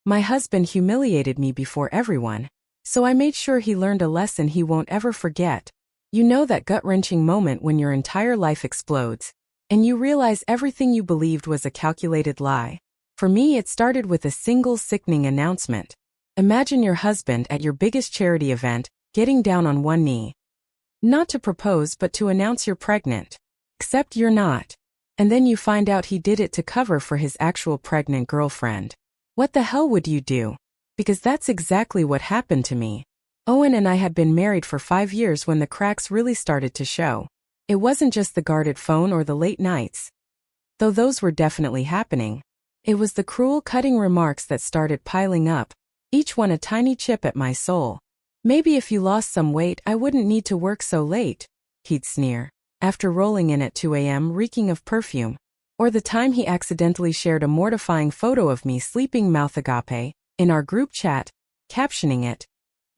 My husband humiliated me before everyone, so I made sure he learned a lesson he won't ever forget. You know that gut-wrenching moment when your entire life explodes, and you realize everything you believed was a calculated lie? For me, it started with a single sickening announcement. Imagine your husband at your biggest charity event, getting down on one knee. Not to propose but to announce you're pregnant. Except you're not. And then you find out he did it to cover for his actual pregnant girlfriend. What the hell would you do? Because that's exactly what happened to me. Owen and I had been married for 5 years when the cracks really started to show. It wasn't just the guarded phone or the late nights, though those were definitely happening. It was the cruel, cutting remarks that started piling up, each one a tiny chip at my soul. Maybe if you lost some weight, I wouldn't need to work so late, he'd sneer, after rolling in at 2 a.m. reeking of perfume. Or the time he accidentally shared a mortifying photo of me sleeping mouth agape in our group chat, captioning it,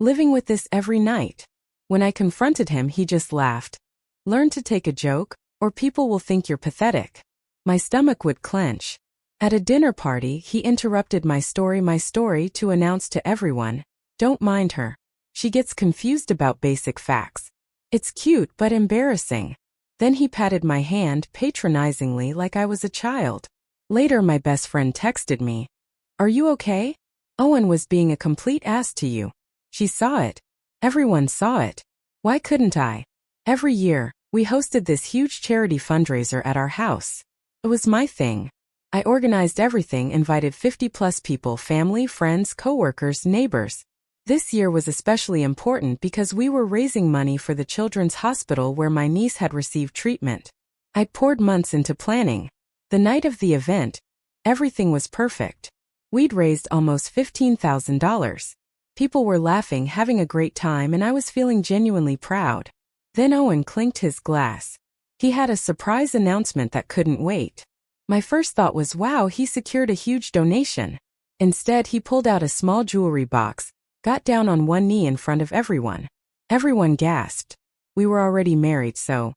"Living with this every night." When I confronted him, he just laughed. Learn to take a joke, or people will think you're pathetic. My stomach would clench. At a dinner party, he interrupted my story to announce to everyone, "Don't mind her. She gets confused about basic facts. It's cute but embarrassing." Then he patted my hand patronizingly like I was a child. Later, my best friend texted me, "Are you okay? Owen was being a complete ass to you." She saw it. Everyone saw it. Why couldn't I? Every year, we hosted this huge charity fundraiser at our house. It was my thing. I organized everything, invited 50+ people, family, friends, coworkers, neighbors. This year was especially important because we were raising money for the children's hospital where my niece had received treatment. I poured months into planning. The night of the event, everything was perfect. We'd raised almost $15,000. People were laughing, having a great time, and I was feeling genuinely proud. Then Owen clinked his glass. He had a surprise announcement that couldn't wait. My first thought was, wow, he secured a huge donation. Instead, he pulled out a small jewelry box, got down on one knee in front of everyone. Everyone gasped. We were already married, so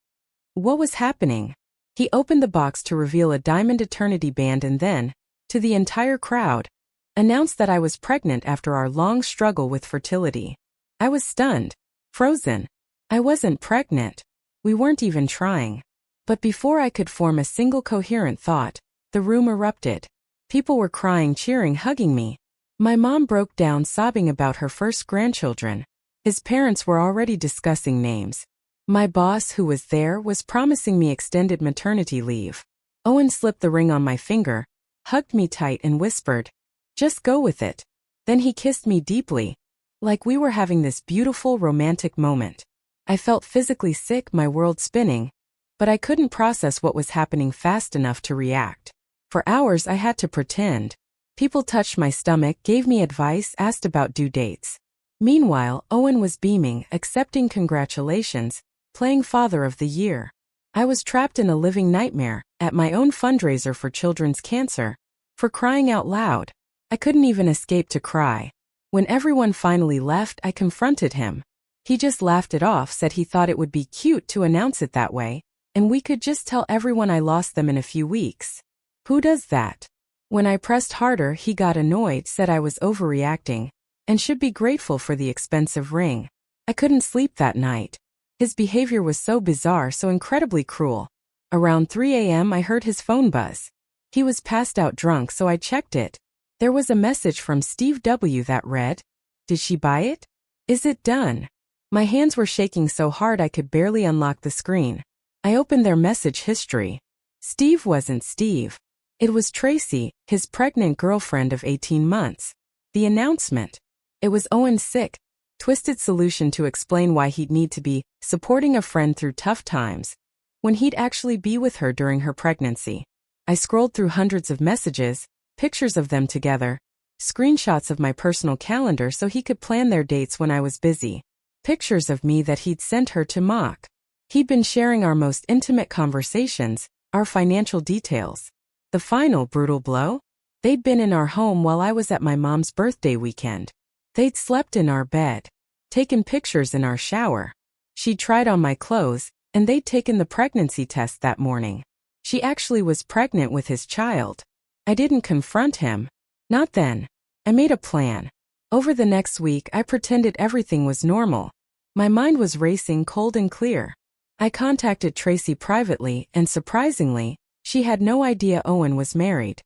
what was happening? He opened the box to reveal a diamond eternity band and then, to the entire crowd, announced that I was pregnant after our long struggle with fertility. I was stunned, frozen. I wasn't pregnant. We weren't even trying. But before I could form a single coherent thought, the room erupted. People were crying, cheering, hugging me. My mom broke down sobbing about her first grandchildren. His parents were already discussing names. My boss, who was there, was promising me extended maternity leave. Owen slipped the ring on my finger, hugged me tight and whispered, "Just go with it." Then he kissed me deeply, like we were having this beautiful romantic moment. I felt physically sick, my world spinning, but I couldn't process what was happening fast enough to react. For hours I had to pretend. People touched my stomach, gave me advice, asked about due dates. Meanwhile, Owen was beaming, accepting congratulations, playing Father of the Year. I was trapped in a living nightmare, at my own fundraiser for children's cancer. For crying out loud, I couldn't even escape to cry. When everyone finally left, I confronted him. He just laughed it off, said he thought it would be cute to announce it that way, and we could just tell everyone I lost them in a few weeks. Who does that? When I pressed harder, he got annoyed, said I was overreacting, and should be grateful for the expensive ring. I couldn't sleep that night. His behavior was so bizarre, so incredibly cruel. Around 3 a.m. I heard his phone buzz. He was passed out drunk, so I checked it. There was a message from Steve W. that read, "Did she buy it? Is it done?" My hands were shaking so hard I could barely unlock the screen. I opened their message history. Steve wasn't Steve. It was Tracy, his pregnant girlfriend of 18 months. The announcement. It was Owen's sick, twisted solution to explain why he'd need to be supporting a friend through tough times, when he'd actually be with her during her pregnancy. I scrolled through hundreds of messages, pictures of them together, screenshots of my personal calendar so he could plan their dates when I was busy. Pictures of me that he'd sent her to mock. He'd been sharing our most intimate conversations, our financial details. The final brutal blow? They'd been in our home while I was at my mom's birthday weekend. They'd slept in our bed, taken pictures in our shower. She'd tried on my clothes, and they'd taken the pregnancy test that morning. She actually was pregnant with his child. I didn't confront him. Not then. I made a plan. Over the next week, I pretended everything was normal. My mind was racing cold and clear. I contacted Tracy privately, and surprisingly, she had no idea Owen was married.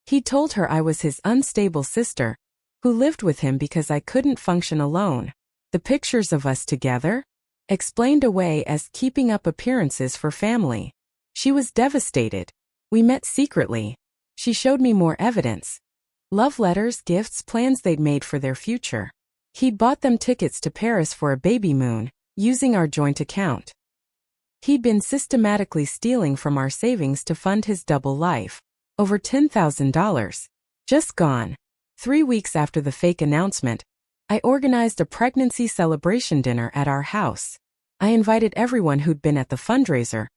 He told her I was his unstable sister, who lived with him because I couldn't function alone. The pictures of us together? Explained away as keeping up appearances for family. She was devastated. We met secretly. She showed me more evidence. Love letters, gifts, plans they'd made for their future. He'd bought them tickets to Paris for a baby moon, using our joint account. He'd been systematically stealing from our savings to fund his double life. Over $10,000. Just gone. 3 weeks after the fake announcement, I organized a pregnancy celebration dinner at our house. I invited everyone who'd been at the fundraiser.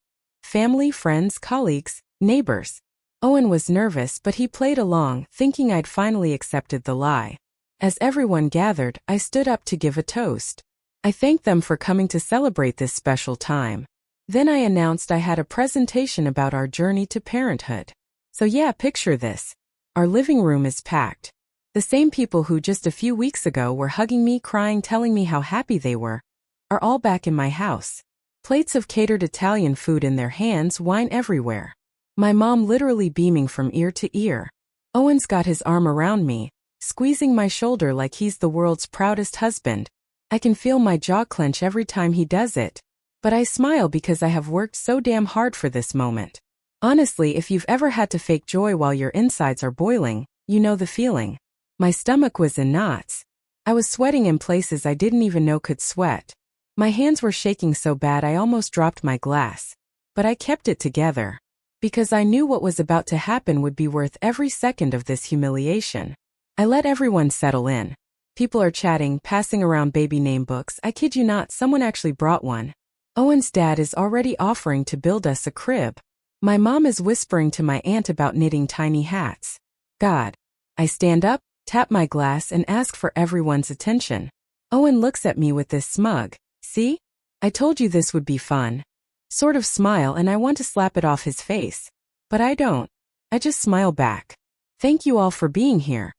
Family, friends, colleagues, neighbors. Owen was nervous, but he played along, thinking I'd finally accepted the lie. As everyone gathered, I stood up to give a toast. I thanked them for coming to celebrate this special time. Then I announced I had a presentation about our journey to parenthood. So yeah, picture this. Our living room is packed. The same people who just a few weeks ago were hugging me, crying, telling me how happy they were, are all back in my house. Plates of catered Italian food in their hands, wine everywhere. My mom literally beaming from ear to ear. Owen's got his arm around me, squeezing my shoulder like he's the world's proudest husband. I can feel my jaw clench every time he does it. But I smile because I have worked so damn hard for this moment. Honestly, if you've ever had to fake joy while your insides are boiling, you know the feeling. My stomach was in knots. I was sweating in places I didn't even know could sweat. My hands were shaking so bad I almost dropped my glass. But I kept it together. Because I knew what was about to happen would be worth every second of this humiliation. I let everyone settle in. People are chatting, passing around baby name books. I kid you not, someone actually brought one. Owen's dad is already offering to build us a crib. My mom is whispering to my aunt about knitting tiny hats. God. I stand up, tap my glass, and ask for everyone's attention. Owen looks at me with this smug, "See? I told you this would be fun." Sort of smile, and I want to slap it off his face. But I don't. I just smile back. "Thank you all for being here,"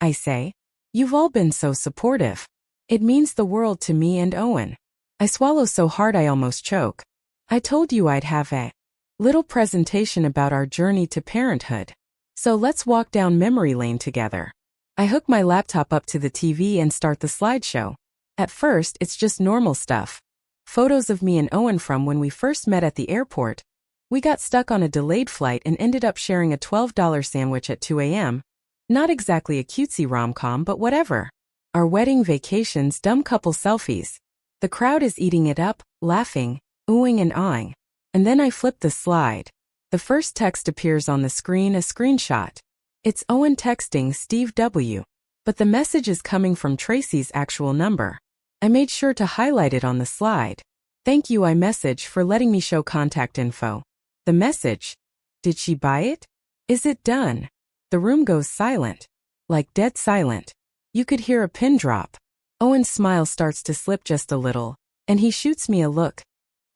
I say. "You've all been so supportive. It means the world to me and Owen." I swallow so hard I almost choke. I told you I'd have a little presentation about our journey to parenthood. So let's walk down memory lane together. I hook my laptop up to the TV and start the slideshow. At first, it's just normal stuff. Photos of me and Owen from when we first met at the airport. We got stuck on a delayed flight and ended up sharing a $12 sandwich at 2 a.m. Not exactly a cutesy rom-com, but whatever. Our wedding, vacations, dumb couple selfies. The crowd is eating it up, laughing, oohing and awing. And then I flip the slide. The first text appears on the screen, a screenshot. It's Owen texting Steve W. But the message is coming from Tracy's actual number. I made sure to highlight it on the slide. "Thank you, iMessage, for letting me show contact info." The message. Did she buy it? Is it done? The room goes silent. Like dead silent. You could hear a pin drop. Owen's smile starts to slip just a little, and he shoots me a look.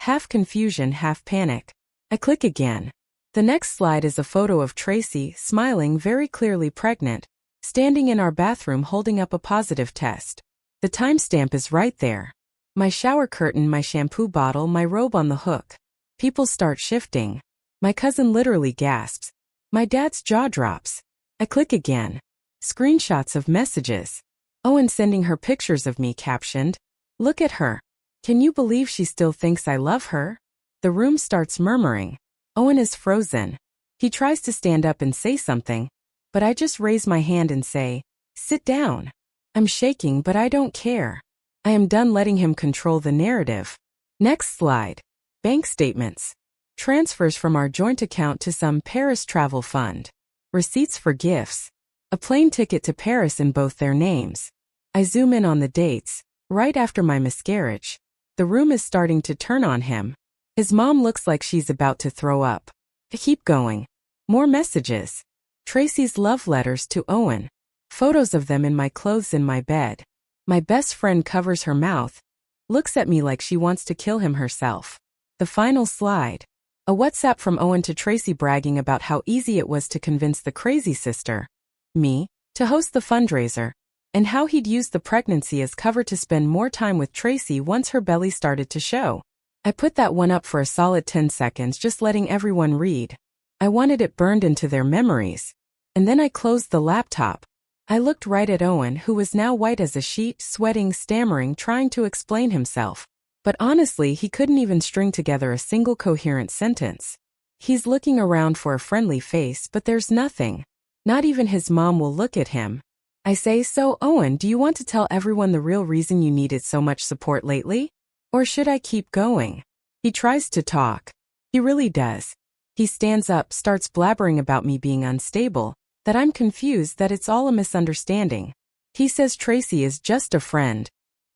Half confusion, half panic. I click again. The next slide is a photo of Tracy, smiling, very clearly pregnant, standing in our bathroom holding up a positive test. The timestamp is right there. My shower curtain, my shampoo bottle, my robe on the hook. People start shifting. My cousin literally gasps. My dad's jaw drops. I click again. Screenshots of messages. Owen sending her pictures of me, captioned, "Look at her. Can you believe she still thinks I love her?" The room starts murmuring. Owen is frozen. He tries to stand up and say something, but I just raise my hand and say, "Sit down." I'm shaking, but I don't care. I am done letting him control the narrative. Next slide. Bank statements. Transfers from our joint account to some Paris travel fund. Receipts for gifts. A plane ticket to Paris in both their names. I zoom in on the dates, right after my miscarriage. The room is starting to turn on him. His mom looks like she's about to throw up. I keep going. More messages. Tracy's love letters to Owen. Photos of them in my clothes in my bed. My best friend covers her mouth, looks at me like she wants to kill him herself. The final slide. A WhatsApp from Owen to Tracy bragging about how easy it was to convince the crazy sister, me, to host the fundraiser, and how he'd use the pregnancy as cover to spend more time with Tracy once her belly started to show. I put that one up for a solid 10 seconds, just letting everyone read. I wanted it burned into their memories. And then I closed the laptop. I looked right at Owen, who was now white as a sheet, sweating, stammering, trying to explain himself. But honestly, he couldn't even string together a single coherent sentence. He's looking around for a friendly face, but there's nothing. Not even his mom will look at him. I say, "So, Owen, do you want to tell everyone the real reason you needed so much support lately? Or should I keep going?" He tries to talk. He really does. He stands up, starts blabbering about me being unstable, that I'm confused, that it's all a misunderstanding. He says Tracy is just a friend,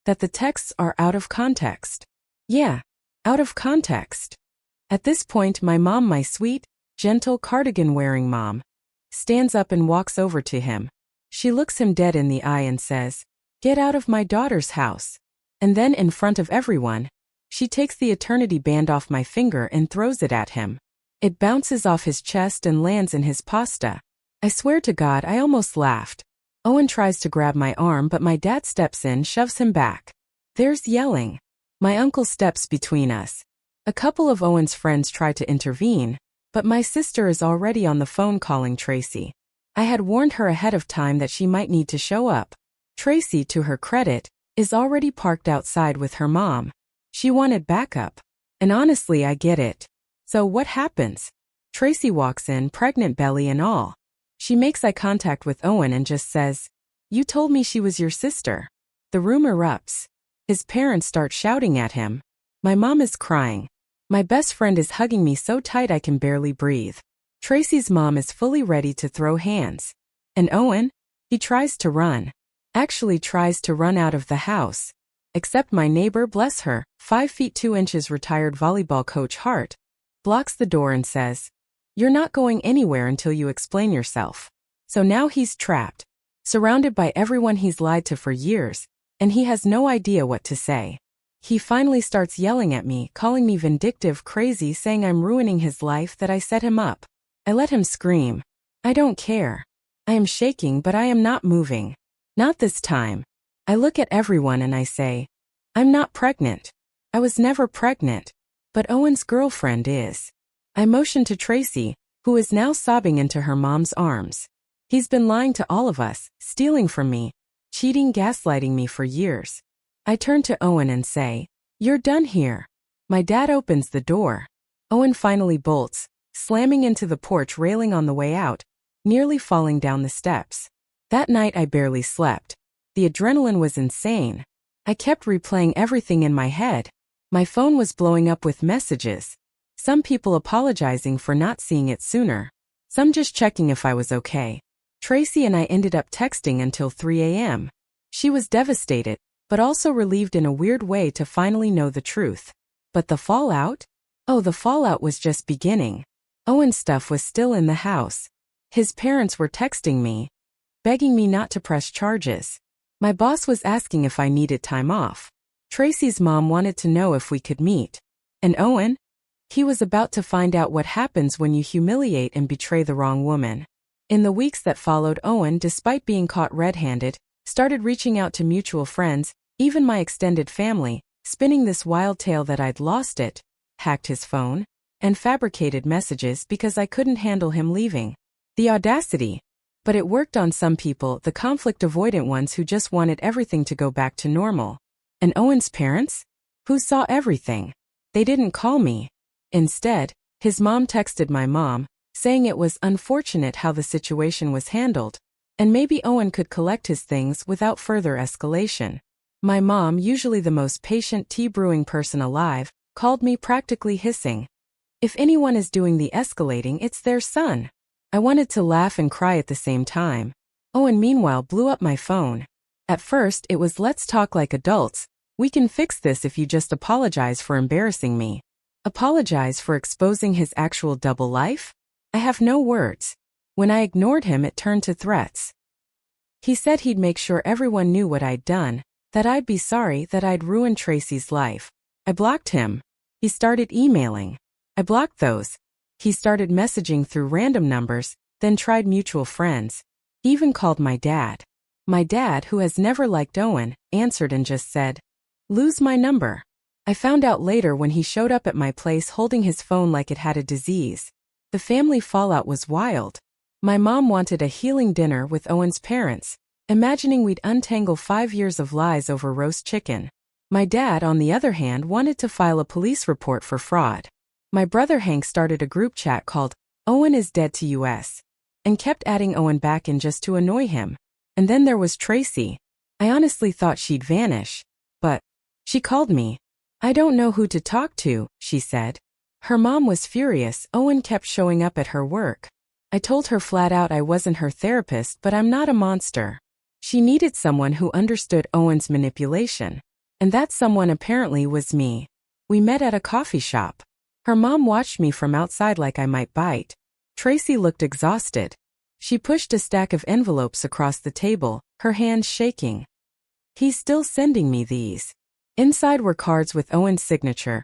that the texts are out of context. Yeah, out of context. At this point, my mom, my sweet, gentle, cardigan-wearing mom, stands up and walks over to him. She looks him dead in the eye and says, "Get out of my daughter's house." And then, in front of everyone, she takes the eternity band off my finger and throws it at him. It bounces off his chest and lands in his pasta. I swear to God, I almost laughed. Owen tries to grab my arm, but my dad steps in, shoves him back. There's yelling. My uncle steps between us. A couple of Owen's friends try to intervene, but my sister is already on the phone calling Tracy. I had warned her ahead of time that she might need to show up. Tracy, to her credit, is already parked outside with her mom. She wanted backup. And honestly, I get it. So what happens? Tracy walks in, pregnant belly and all. She makes eye contact with Owen and just says, "You told me she was your sister." The room erupts. His parents start shouting at him. My mom is crying. My best friend is hugging me so tight I can barely breathe. Tracy's mom is fully ready to throw hands. And Owen? He tries to run. Actually tries to run out of the house. Except my neighbor, bless her, 5 feet 2 inches retired volleyball coach Hart, blocks the door and says, "You're not going anywhere until you explain yourself." So now he's trapped, surrounded by everyone he's lied to for years, and he has no idea what to say. He finally starts yelling at me, calling me vindictive, crazy, saying I'm ruining his life, that I set him up. I let him scream. I don't care. I am shaking, but I am not moving. Not this time. I look at everyone and I say, "I'm not pregnant. I was never pregnant. But Owen's girlfriend is." I motion to Tracy, who is now sobbing into her mom's arms. He's been lying to all of us, stealing from me, cheating, gaslighting me for years. I turn to Owen and say, "You're done here." My dad opens the door. Owen finally bolts, slamming into the porch railing on the way out, nearly falling down the steps. That night I barely slept. The adrenaline was insane. I kept replaying everything in my head. My phone was blowing up with messages. Some people apologizing for not seeing it sooner. Some just checking if I was okay. Tracy and I ended up texting until 3 a.m. She was devastated, but also relieved in a weird way to finally know the truth. But the fallout? Oh, the fallout was just beginning. Owen's stuff was still in the house. His parents were texting me, begging me not to press charges. My boss was asking if I needed time off. Tracy's mom wanted to know if we could meet. And Owen? He was about to find out what happens when you humiliate and betray the wrong woman. In the weeks that followed, Owen, despite being caught red-handed, started reaching out to mutual friends, even my extended family, spinning this wild tale that I'd lost it, hacked his phone, and fabricated messages because I couldn't handle him leaving. The audacity! But it worked on some people, the conflict-avoidant ones who just wanted everything to go back to normal. And Owen's parents? Who saw everything. They didn't call me. Instead, his mom texted my mom, saying it was unfortunate how the situation was handled, and maybe Owen could collect his things without further escalation. My mom, usually the most patient tea-brewing person alive, called me practically hissing. If anyone is doing the escalating, it's their son. I wanted to laugh and cry at the same time. Owen meanwhile blew up my phone. At first it was, "Let's talk like adults. We can fix this if you just apologize for embarrassing me." Apologize for exposing his actual double life? I have no words. When I ignored him, it turned to threats. He said he'd make sure everyone knew what I'd done, that I'd be sorry, that I'd ruined Tracy's life. I blocked him. He started emailing. I blocked those. He started messaging through random numbers, then tried mutual friends. He even called my dad. My dad, who has never liked Owen, answered and just said, "Lose my number." I found out later when he showed up at my place holding his phone like it had a disease. The family fallout was wild. My mom wanted a healing dinner with Owen's parents, imagining we'd untangle 5 years of lies over roast chicken. My dad, on the other hand, wanted to file a police report for fraud. My brother Hank started a group chat called "Owen is Dead to US" and kept adding Owen back in just to annoy him. And then there was Tracy. I honestly thought she'd vanish. But she called me. "I don't know who to talk to," she said. Her mom was furious. Owen kept showing up at her work. I told her flat out I wasn't her therapist, but I'm not a monster. She needed someone who understood Owen's manipulation. And that someone apparently was me. We met at a coffee shop. Her mom watched me from outside like I might bite. Tracy looked exhausted. She pushed a stack of envelopes across the table, her hands shaking. "He's still sending me these." Inside were cards with Owen's signature,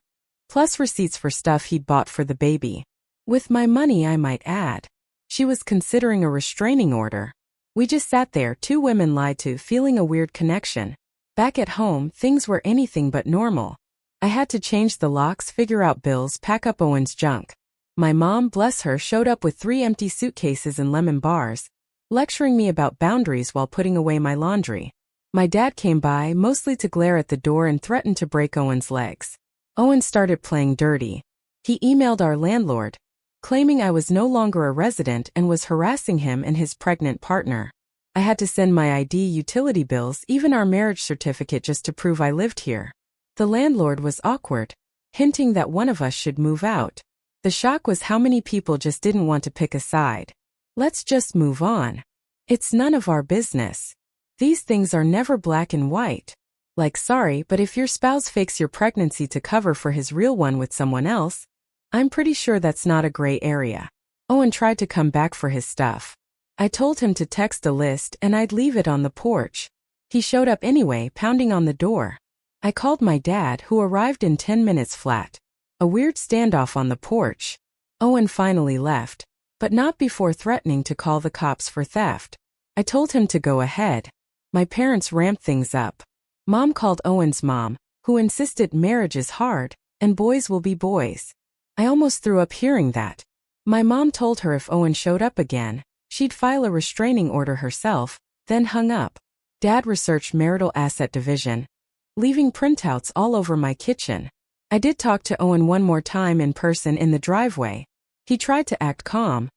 plus receipts for stuff he'd bought for the baby. With my money, I might add. She was considering a restraining order. We just sat there, two women lied to, feeling a weird connection. Back at home, things were anything but normal. I had to change the locks, figure out bills, pack up Owen's junk. My mom, bless her, showed up with 3 empty suitcases and lemon bars, lecturing me about boundaries while putting away my laundry. My dad came by, mostly to glare at the door and threatened to break Owen's legs. Owen started playing dirty. He emailed our landlord, claiming I was no longer a resident and was harassing him and his pregnant partner. I had to send my ID, utility bills, even our marriage certificate just to prove I lived here. The landlord was awkward, hinting that one of us should move out. The shock was how many people just didn't want to pick a side. Let's just move on. It's none of our business. These things are never black and white. Like, sorry, but if your spouse fakes your pregnancy to cover for his real one with someone else, I'm pretty sure that's not a gray area. Owen tried to come back for his stuff. I told him to text a list and I'd leave it on the porch. He showed up anyway, pounding on the door. I called my dad, who arrived in 10 minutes flat. A weird standoff on the porch. Owen finally left, but not before threatening to call the cops for theft. I told him to go ahead. My parents ramped things up. Mom called Owen's mom, who insisted marriage is hard, and boys will be boys. I almost threw up hearing that. My mom told her if Owen showed up again, she'd file a restraining order herself, then hung up. Dad researched marital asset division, leaving printouts all over my kitchen. I did talk to Owen one more time in person in the driveway. He tried to act calm,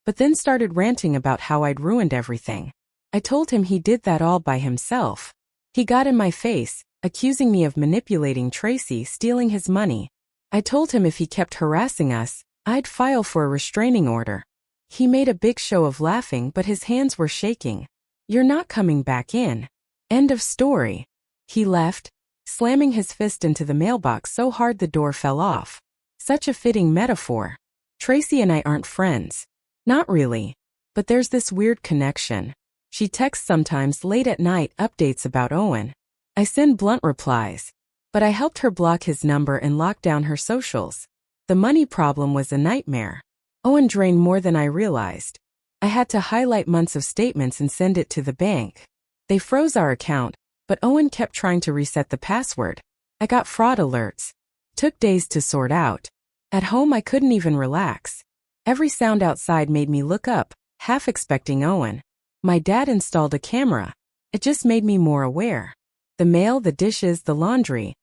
but then started ranting about how I'd ruined everything. I told him he did that all by himself. He got in my face, accusing me of manipulating Tracy, stealing his money. I told him if he kept harassing us, I'd file for a restraining order. He made a big show of laughing, but his hands were shaking. "You're not coming back in." End of story. He left, slamming his fist into the mailbox so hard the door fell off. Such a fitting metaphor. Tracy and I aren't friends. Not really. But there's this weird connection. She texts sometimes late at night, updates about Owen. I send blunt replies. But I helped her block his number and lock down her socials. The money problem was a nightmare. Owen drained more than I realized. I had to highlight months of statements and send it to the bank. They froze our account, but Owen kept trying to reset the password. I got fraud alerts. Took days to sort out. At home I couldn't even relax. Every sound outside made me look up, half expecting Owen. My dad installed a camera. It just made me more aware. The mail, the dishes, the laundry.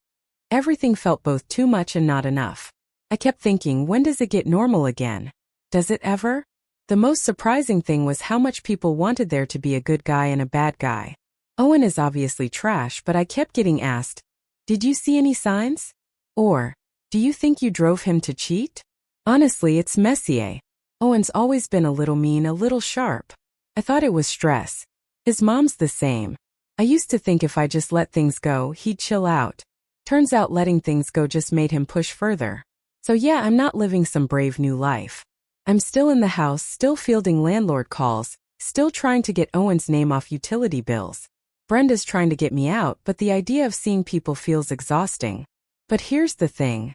Everything felt both too much and not enough. I kept thinking, when does it get normal again? Does it ever? The most surprising thing was how much people wanted there to be a good guy and a bad guy. Owen is obviously trash, but I kept getting asked, "Did you see any signs?" Or, "Do you think you drove him to cheat?" Honestly, it's Messier. Owen's always been a little mean, a little sharp. I thought it was stress. His mom's the same. I used to think if I just let things go, he'd chill out. Turns out letting things go just made him push further. So yeah, I'm not living some brave new life. I'm still in the house, still fielding landlord calls, still trying to get Owen's name off utility bills. Brenda's trying to get me out, but the idea of seeing people feels exhausting. But here's the thing.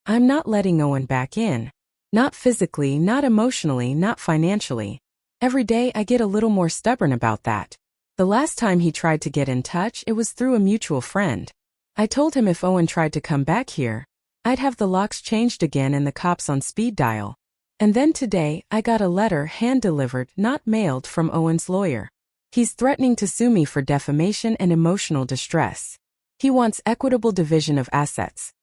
I'm not letting Owen back in. Not physically, not emotionally, not financially. Every day I get a little more stubborn about that. The last time he tried to get in touch, it was through a mutual friend. I told him if Owen tried to come back here, I'd have the locks changed again and the cops on speed dial. And then today, I got a letter hand-delivered, not mailed, from Owen's lawyer. He's threatening to sue me for defamation and emotional distress. He wants equitable division of assets.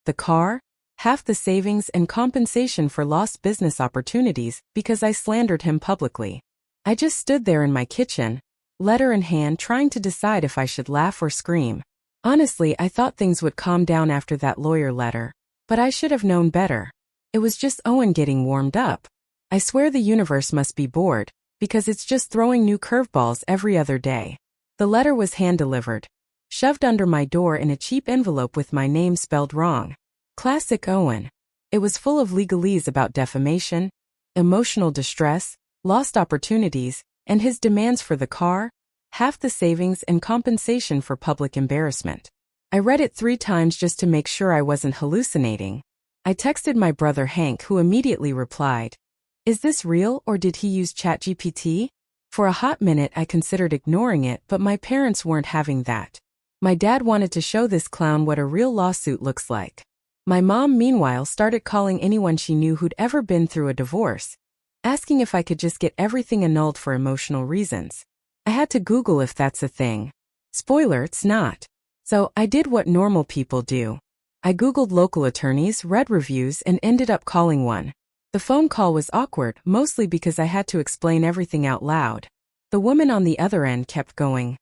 The car, half the savings, and compensation for lost business opportunities because I slandered him publicly. I just stood there in my kitchen, letter in hand, trying to decide if I should laugh or scream. Honestly, I thought things would calm down after that lawyer letter, but I should have known better. It was just Owen getting warmed up. I swear the universe must be bored, because it's just throwing new curveballs every other day. The letter was hand-delivered, shoved under my door in a cheap envelope with my name spelled wrong. Classic Owen. It was full of legalese about defamation, emotional distress, lost opportunities, and his demands for the car, half the savings, and compensation for public embarrassment. I read it 3 times just to make sure I wasn't hallucinating. I texted my brother Hank, who immediately replied, "Is this real, or did he use ChatGPT?" For a hot minute I considered ignoring it, but my parents weren't having that. My dad wanted to show this clown what a real lawsuit looks like. My mom, meanwhile, started calling anyone she knew who'd ever been through a divorce, asking if I could just get everything annulled for emotional reasons. I had to Google if that's a thing. Spoiler, it's not. So I did what normal people do. I Googled local attorneys, read reviews, and ended up calling one. The phone call was awkward, mostly because I had to explain everything out loud. The woman on the other end kept going,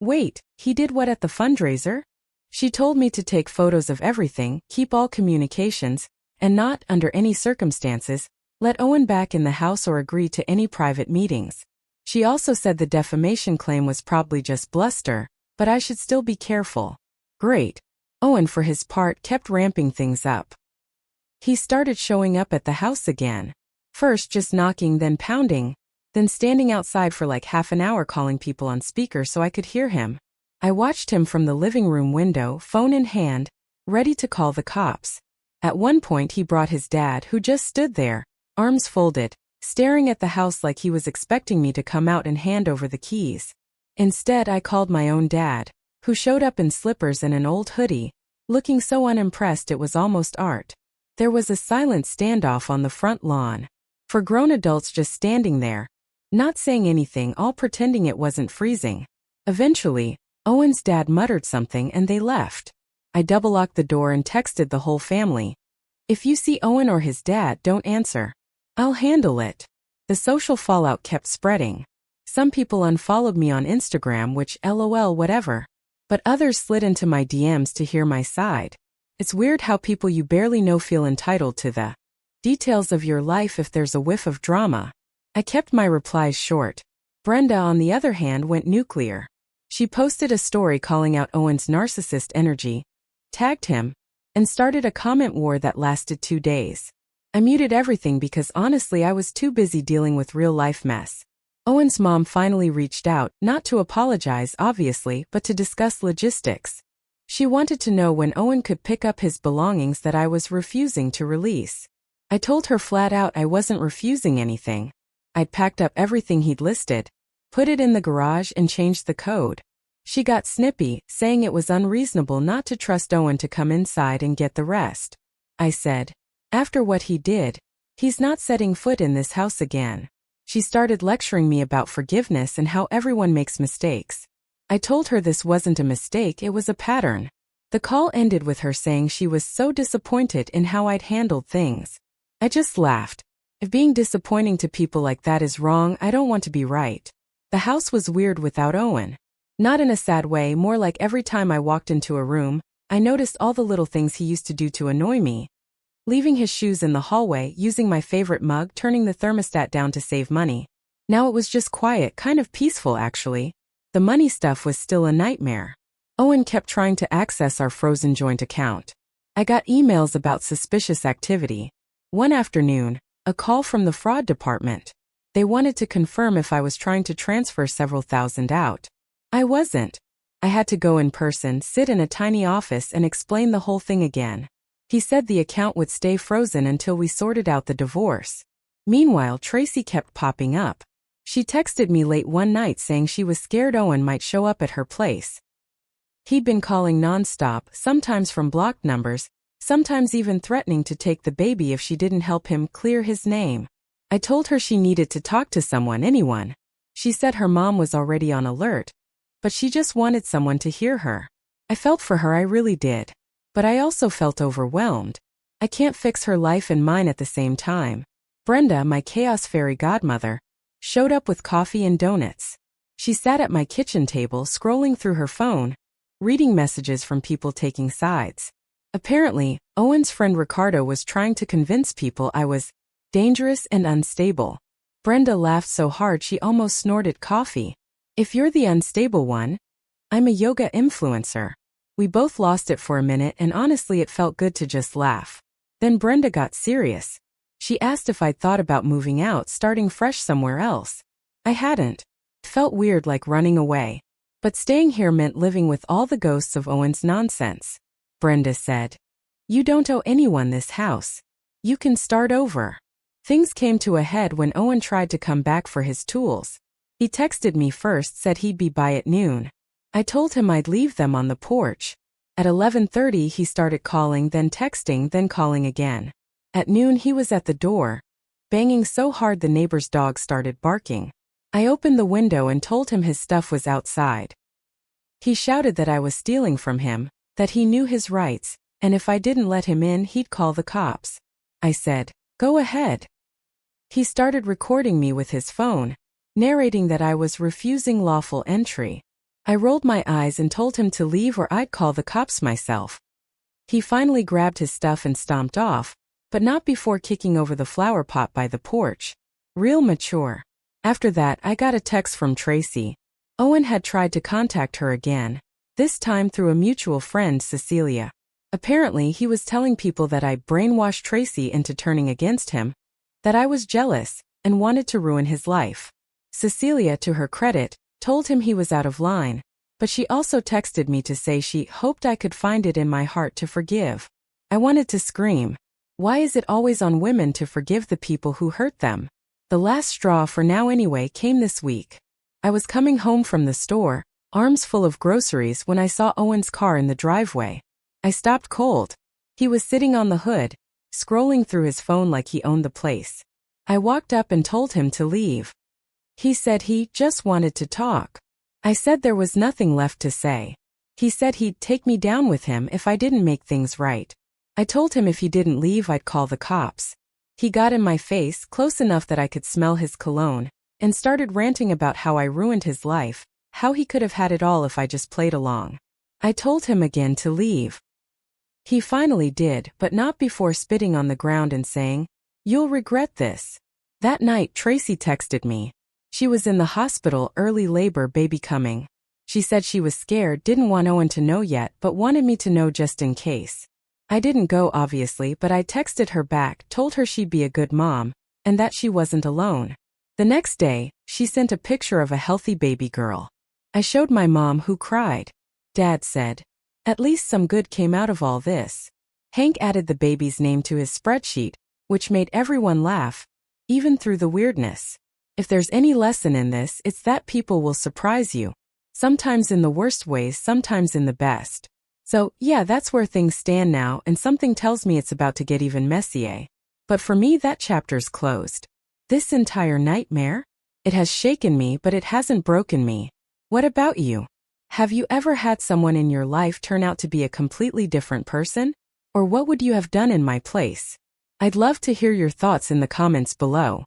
"Wait, he did what at the fundraiser?" She told me to take photos of everything, keep all communications, and not, under any circumstances, let Owen back in the house or agree to any private meetings. She also said the defamation claim was probably just bluster, but I should still be careful. Great. Owen, for his part, kept ramping things up. He started showing up at the house again. First just knocking, then pounding, then standing outside for like half an hour calling people on speaker so I could hear him. I watched him from the living room window, phone in hand, ready to call the cops. At one point he brought his dad, who just stood there, arms folded, staring at the house like he was expecting me to come out and hand over the keys. Instead, I called my own dad, who showed up in slippers and an old hoodie, looking so unimpressed it was almost art. There was a silent standoff on the front lawn. For grown adults just standing there, not saying anything, all pretending it wasn't freezing. Eventually, Owen's dad muttered something and they left. I double-locked the door and texted the whole family. "If you see Owen or his dad, don't answer. I'll handle it." The social fallout kept spreading. Some people unfollowed me on Instagram, which LOL whatever. But others slid into my DMs to hear my side. It's weird how people you barely know feel entitled to the details of your life if there's a whiff of drama. I kept my replies short. Brenda, on the other hand, went nuclear. She posted a story calling out Owen's narcissist energy, tagged him, and started a comment war that lasted 2 days. I muted everything because honestly I was too busy dealing with real-life mess. Owen's mom finally reached out, not to apologize obviously, but to discuss logistics. She wanted to know when Owen could pick up his belongings that I was refusing to release. I told her flat out I wasn't refusing anything. I'd packed up everything he'd listed, put it in the garage, and changed the code. She got snippy, saying it was unreasonable not to trust Owen to come inside and get the rest. I said, "After what he did, he's not setting foot in this house again." She started lecturing me about forgiveness and how everyone makes mistakes. I told her this wasn't a mistake, it was a pattern. The call ended with her saying she was so disappointed in how I'd handled things. I just laughed. If being disappointing to people like that is wrong, I don't want to be right. The house was weird without Owen. Not in a sad way, more like every time I walked into a room, I noticed all the little things he used to do to annoy me. Leaving his shoes in the hallway, using my favorite mug, turning the thermostat down to save money. Now it was just quiet, kind of peaceful actually. The money stuff was still a nightmare. Owen kept trying to access our frozen joint account. I got emails about suspicious activity. One afternoon, a call from the fraud department. They wanted to confirm if I was trying to transfer several thousand out. I wasn't. I had to go in person, sit in a tiny office, and explain the whole thing again. He said the account would stay frozen until we sorted out the divorce. Meanwhile, Tracy kept popping up. She texted me late one night saying she was scared Owen might show up at her place. He'd been calling nonstop, sometimes from blocked numbers, sometimes even threatening to take the baby if she didn't help him clear his name. I told her she needed to talk to someone, anyone. She said her mom was already on alert, but she just wanted someone to hear her. I felt for her, I really did. But I also felt overwhelmed. I can't fix her life and mine at the same time. Brenda, my chaos fairy godmother, showed up with coffee and donuts. She sat at my kitchen table scrolling through her phone, reading messages from people taking sides. Apparently, Owen's friend Ricardo was trying to convince people I was dangerous and unstable. Brenda laughed so hard she almost snorted coffee. If you're the unstable one, I'm a yoga influencer. We both lost it for a minute and honestly it felt good to just laugh. Then Brenda got serious. She asked if I'd thought about moving out, starting fresh somewhere else. I hadn't. It felt weird, like running away. But staying here meant living with all the ghosts of Owen's nonsense. Brenda said, "You don't owe anyone this house. You can start over." Things came to a head when Owen tried to come back for his tools. He texted me first, said he'd be by at noon. I told him I'd leave them on the porch. At 11:30 he started calling, then texting, then calling again. At noon he was at the door, banging so hard the neighbor's dog started barking. I opened the window and told him his stuff was outside. He shouted that I was stealing from him, that he knew his rights, and if I didn't let him in he'd call the cops. I said, "Go ahead." He started recording me with his phone, narrating that I was refusing lawful entry. I rolled my eyes and told him to leave or I'd call the cops myself. He finally grabbed his stuff and stomped off, but not before kicking over the flower pot by the porch. Real mature. After that, I got a text from Tracy. Owen had tried to contact her again, this time through a mutual friend, Cecilia. Apparently, he was telling people that I brainwashed Tracy into turning against him, that I was jealous and wanted to ruin his life. Cecilia, to her credit, told him he was out of line, but she also texted me to say she hoped I could find it in my heart to forgive. I wanted to scream. Why is it always on women to forgive the people who hurt them? The last straw, for now anyway, came this week. I was coming home from the store, arms full of groceries, when I saw Owen's car in the driveway. I stopped cold. He was sitting on the hood, scrolling through his phone like he owned the place. I walked up and told him to leave. He said he just wanted to talk. I said there was nothing left to say. He said he'd take me down with him if I didn't make things right. I told him if he didn't leave I'd call the cops. He got in my face, close enough that I could smell his cologne, and started ranting about how I ruined his life, how he could have had it all if I just played along. I told him again to leave. He finally did, but not before spitting on the ground and saying, "You'll regret this." That night Tracy texted me. She was in the hospital, early labor, baby coming. She said she was scared, didn't want Owen to know yet, but wanted me to know just in case. I didn't go, obviously, but I texted her back, told her she'd be a good mom, and that she wasn't alone. The next day, she sent a picture of a healthy baby girl. I showed my mom, who cried. Dad said, "At least some good came out of all this." Hank added the baby's name to his spreadsheet, which made everyone laugh, even through the weirdness. If there's any lesson in this, it's that people will surprise you. Sometimes in the worst ways, sometimes in the best. So, yeah, that's where things stand now, and something tells me it's about to get even messier. But for me, that chapter's closed. This entire nightmare? It has shaken me, but it hasn't broken me. What about you? Have you ever had someone in your life turn out to be a completely different person? Or what would you have done in my place? I'd love to hear your thoughts in the comments below.